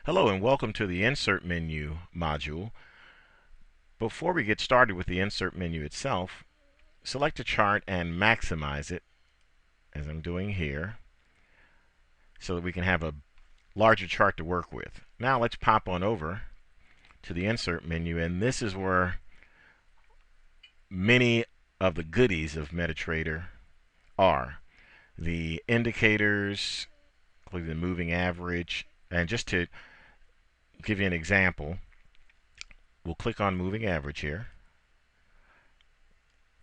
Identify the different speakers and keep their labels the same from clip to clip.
Speaker 1: Hello and welcome to the Insert Menu module. Before we get started with the Insert Menu itself, select a chart and maximize it, as I'm doing here, so that we can have a larger chart to work with. Now let's pop on over to the Insert Menu, and this is where many of the goodies of MetaTrader are. The indicators, including the moving average, and just to give you an example, we'll click on moving average here.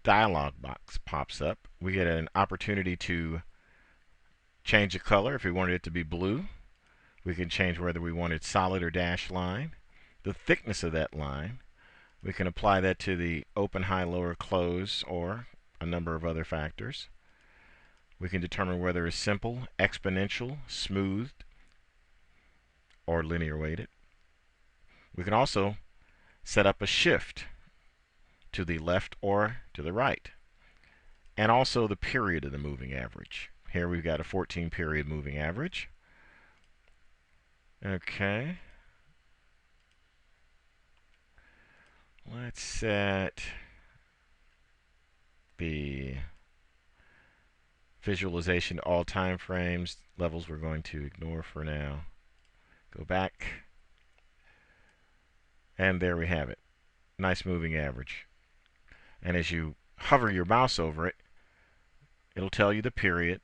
Speaker 1: Dialog box pops up. We get an opportunity to change the color. If we wanted it to be blue, we can change whether we wanted solid or dashed line, the thickness of that line. We can apply that to the open, high, lower, close, or a number of other factors. We can determine whether it's simple, exponential, smoothed, or linear weighted. We can also set up a shift to the left or to the right, and also the period of the moving average. Here we've got a 14 period moving average. Okay, let's set the visualization to all time frames. Levels we're going to ignore for now. Go back, and there we have it. Nice moving average. And as you hover your mouse over it, it'll tell you the period,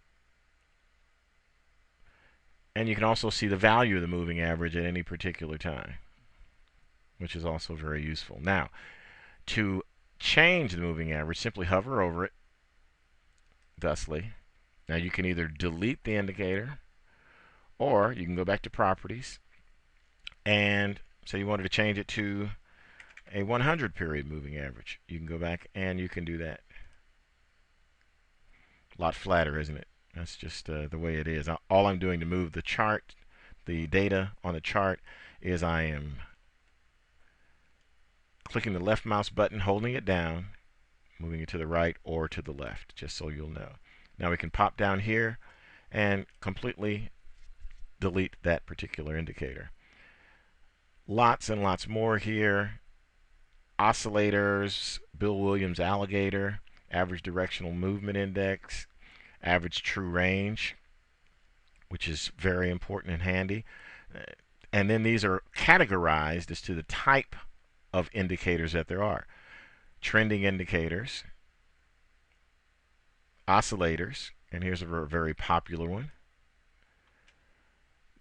Speaker 1: and you can also see the value of the moving average at any particular time, which is also very useful. Now, to change the moving average, simply hover over it thusly. Now you can either delete the indicator, or you can go back to properties, and say you wanted to change it to a 100 period moving average. You can go back and you can do that. A lot flatter, isn't it? That's just the way it is. All I'm doing to move the chart, the data on the chart, is I am clicking the left mouse button, holding it down, moving it to the right or to the left, just so you'll know. Now we can pop down here and completely delete that particular indicator. Lots and lots more here. Oscillators, Bill Williams alligator, average directional movement index, average true range, which is very important and handy. And then these are categorized as to the type of indicators that there are. Trending indicators, oscillators, and here's a very popular one,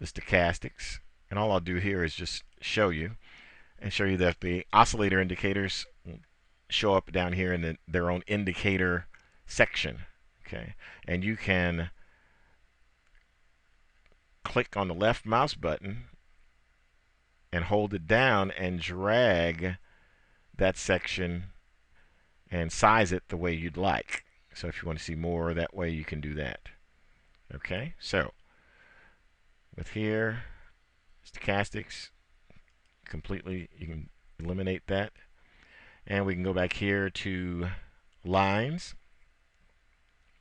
Speaker 1: the stochastics. And all I'll do here is just show you that the oscillator indicators show up down here in their own indicator section. Okay, and you can click on the left mouse button and hold it down and drag that section and size it the way you'd like. So if you want to see more that way, you can do that. Okay, so with here, stochastics, completely, you can eliminate that. And we can go back here to lines.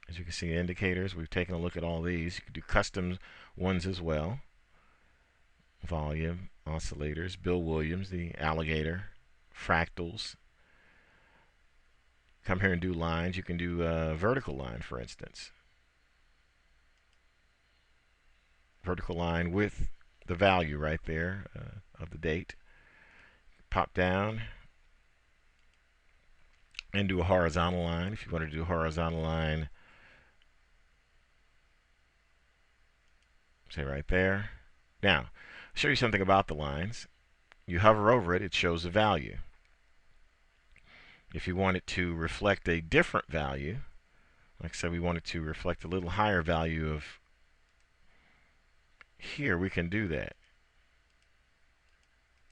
Speaker 1: As you can see, indicators, we've taken a look at all these. You can do custom ones as well. Volume, oscillators, Bill Williams, the alligator, fractals. Come here and do lines. You can do a vertical line, for instance. Vertical line with the value right there of the date. Pop down and do a horizontal line. If you want to do a horizontal line, say right there. Now, I'll show you something about the lines. You hover over it, it shows the value. If you want it to reflect a different value, like I said, we want it to reflect a little higher value of here, we can do that.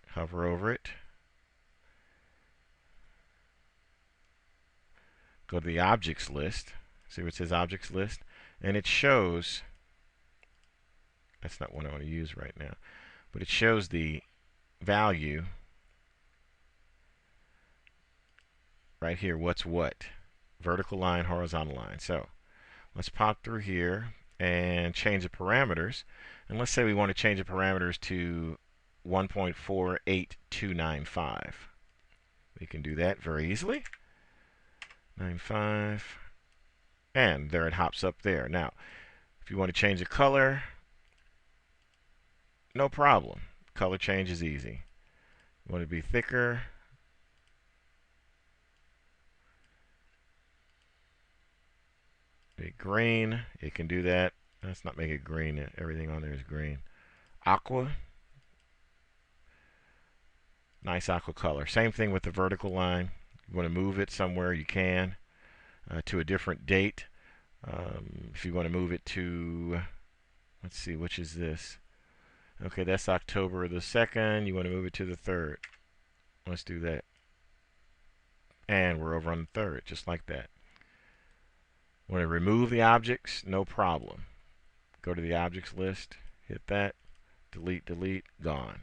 Speaker 1: Hover over it. Go to the objects list. See what it says objects list? And it shows, that's not what I want to use right now, but it shows the value right here, what's what. Vertical line, horizontal line. So let's pop through here and change the parameters. And let's say we want to change the parameters to 1.48295. We can do that very easily. 95. And there it hops up there. Now, if you want to change the color, no problem. Color change is easy. You want it to be thicker. Be green. It can do that. Let's not make it green. Everything on there is green. Aqua. Nice aqua color. Same thing with the vertical line. You want to move it somewhere, you can. To a different date. If you want to move it to, let's see, which is this? Okay, that's October the 2nd. You want to move it to the 3rd. Let's do that. And we're over on the 3rd, just like that. Want to remove the objects? No problem. Go to the objects list, hit that, delete, delete, gone.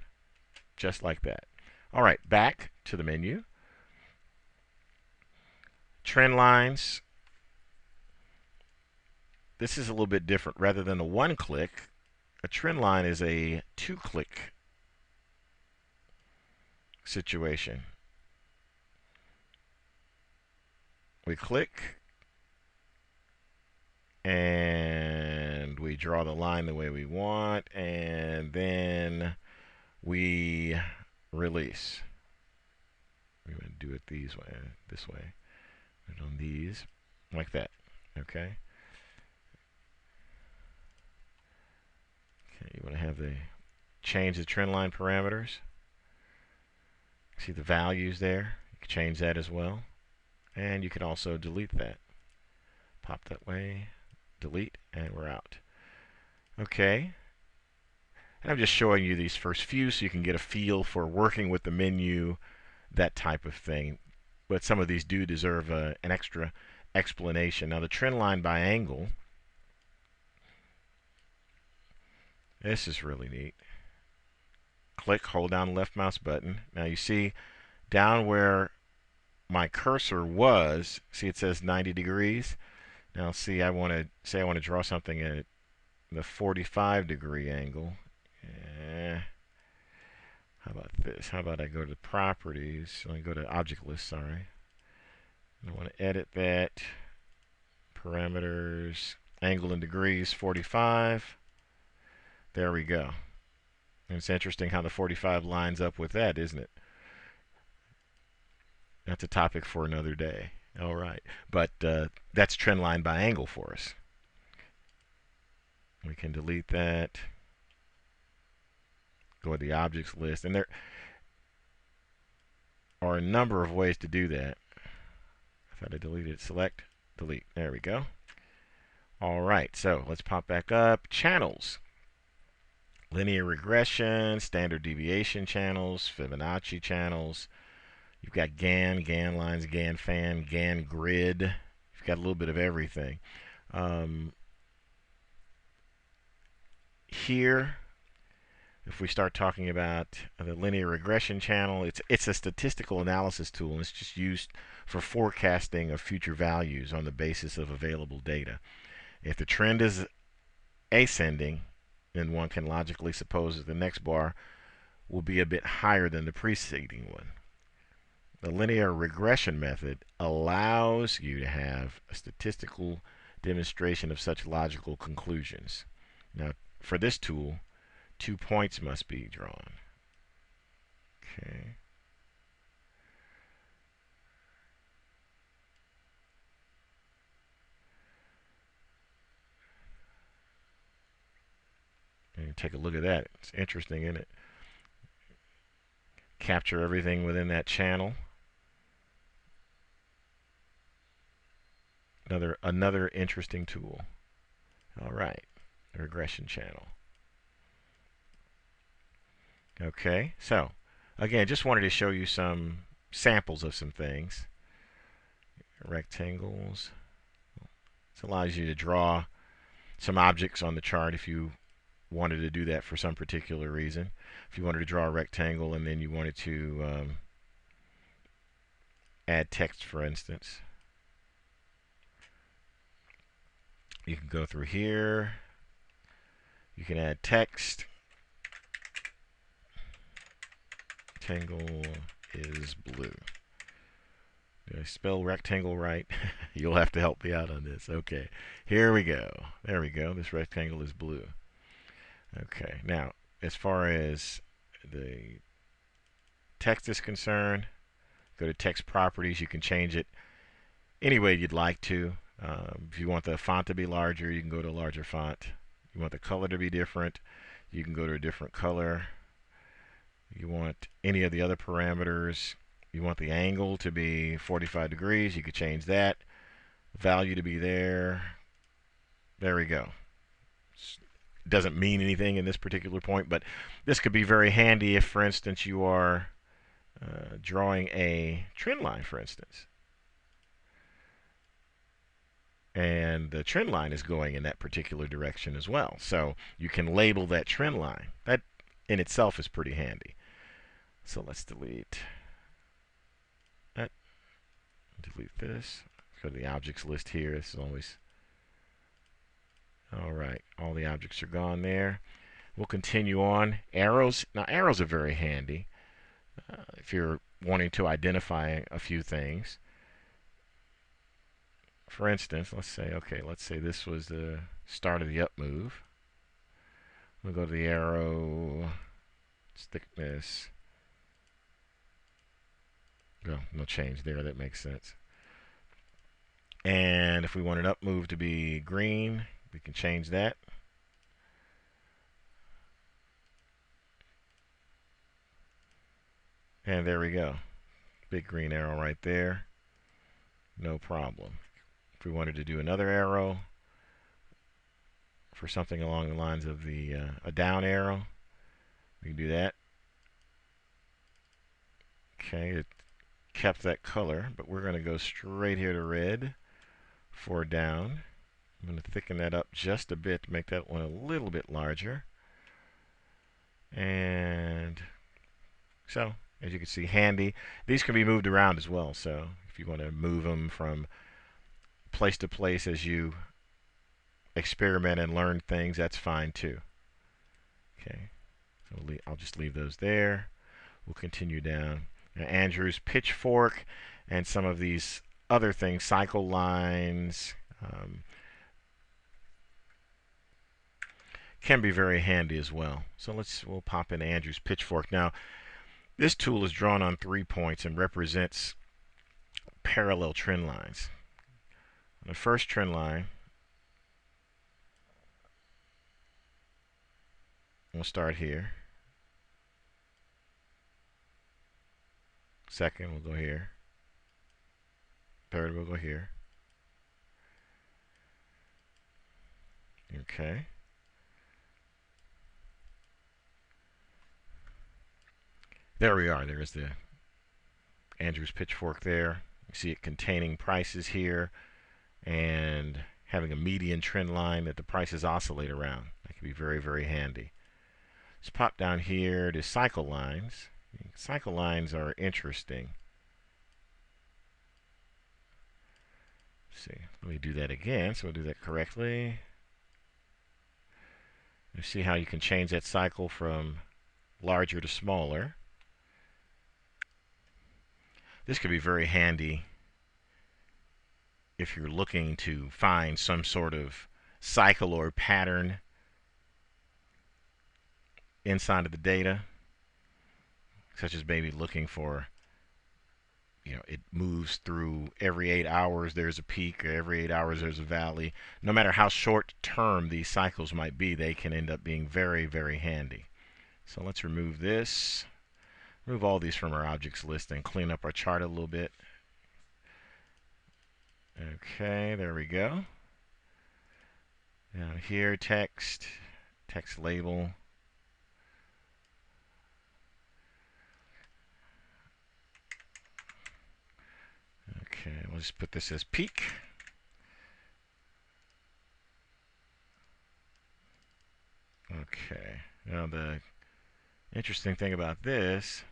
Speaker 1: Just like that. All right, back to the menu. Trend lines. This is a little bit different. Rather than a one-click, a trend line is a two-click situation. We click, and we draw the line the way we want, and then we release. We're going to do it this way. Put it on these, like that. Okay. Okay. You want to have the change the trend line parameters. See the values there. You can change that as well, and you can also delete that. Pop that way, delete, and we're out. Okay. And I'm just showing you these first few so you can get a feel for working with the menu, that type of thing. But some of these do deserve an extra explanation. Now the trend line by angle, this is really neat. Click, hold down the left mouse button. Now you see down where my cursor was, see it says 90 degrees. Now see, I want to draw something at the 45-degree angle. How about this? How about I go to properties? I go to object list, sorry. I want to edit that. Parameters, angle in degrees, 45. There we go. And it's interesting how the 45 lines up with that, isn't it? That's a topic for another day. All right. But that's trend line by angle for us. We can delete that. Go to the objects list. And there are a number of ways to do that. I thought I deleted it. Select, delete. There we go. All right. So let's pop back up. Channels. Linear regression, standard deviation channels, Fibonacci channels. You've got GAN lines, GAN fan, GAN grid. You've got a little bit of everything. Here, if we start talking about the linear regression channel, it's a statistical analysis tool, and it's just used for forecasting of future values on the basis of available data. If the trend is ascending, then one can logically suppose that the next bar will be a bit higher than the preceding one. The linear regression method allows you to have a statistical demonstration of such logical conclusions. Now, for this tool, 2 points must be drawn. Okay. And take a look at that. It's interesting, isn't it? Capture everything within that channel. Another interesting tool. All right, the regression channel. Okay, so again, just wanted to show you some samples of some things. Rectangles. This allows you to draw some objects on the chart if you wanted to do that for some particular reason. If you wanted to draw a rectangle and then you wanted to add text, for instance, you can go through here. You can add text. rectangle is blue. Did I spell rectangle right? You'll have to help me out on this. Okay, here we go. There we go. This rectangle is blue. Okay, now as far as the text is concerned, go to text properties. You can change it any way you'd like to. If you want the font to be larger, you can go to a larger font. You want the color to be different, you can go to a different color. You want any of the other parameters. You want the angle to be 45 degrees. You could change that. Value to be there. There we go. It doesn't mean anything in this particular point, but this could be very handy if, for instance, you are drawing a trend line, for instance. And the trend line is going in that particular direction as well. So you can label that trend line. That in itself is pretty handy. So let's delete that. Delete this. Go to the objects list here. This is always all right. All the objects are gone there. We'll continue on. Arrows. Now arrows are very handy if you're wanting to identify a few things. For instance, let's say this was the start of the up move. We'll go to the arrow thickness. No change there. That makes sense. And if we want an up move to be green, we can change that. And there we go. Big green arrow right there. No problem. If we wanted to do another arrow for something along the lines of a down arrow, we can do that. Okay, it kept that color, but we're going to go straight here to red for down. I'm going to thicken that up just a bit to make that one a little bit larger. And so, as you can see, handy. These can be moved around as well, so if you want to move them from place to place as you experiment and learn things, that's fine too. Okay, so I'll just leave those there. We'll continue down. Now, Andrew's pitchfork and some of these other things, cycle lines, can be very handy as well. So we'll pop in Andrew's pitchfork. Now, this tool is drawn on 3 points and represents parallel trend lines. On the first trend line, we'll start here. Second, we'll go here. Third, we'll go here. Okay. There we are. There's the Andrew's pitchfork there. You see it containing prices here and having a median trend line that the prices oscillate around. That can be very, very handy. Let's pop down here to cycle lines. Cycle lines are interesting. Let's see, let me do that again, so we'll do that correctly. You see how you can change that cycle from larger to smaller. This could be very handy if you're looking to find some sort of cycle or pattern inside of the data, such as maybe looking for, it moves through every 8 hours there's a peak, or every 8 hours there's a valley. No matter how short term these cycles might be, they can end up being very, very handy. So let's remove this. Remove all these from our objects list and clean up our chart a little bit. Okay, there we go. Down here, text label. Okay, we'll just put this as peak. Okay, now the interesting thing about this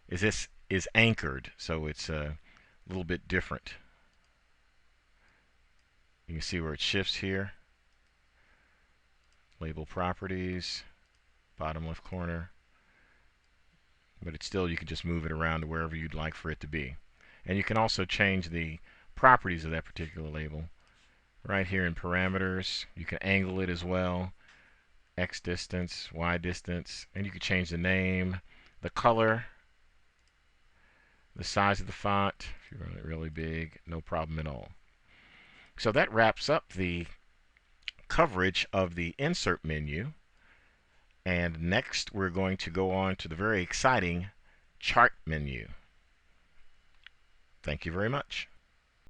Speaker 1: is anchored, so it's a little bit different. You can see where it shifts here. Label properties, bottom left corner. but it's still, you can just move it around to wherever you'd like for it to be. And you can also change the properties of that particular label right here in parameters. You can angle it as well, X distance, Y distance, and you can change the name, the color, the size of the font. If you run it really big, no problem at all. So that wraps up the coverage of the insert menu. And next we're going to go on to the very exciting chart menu. Thank you very much.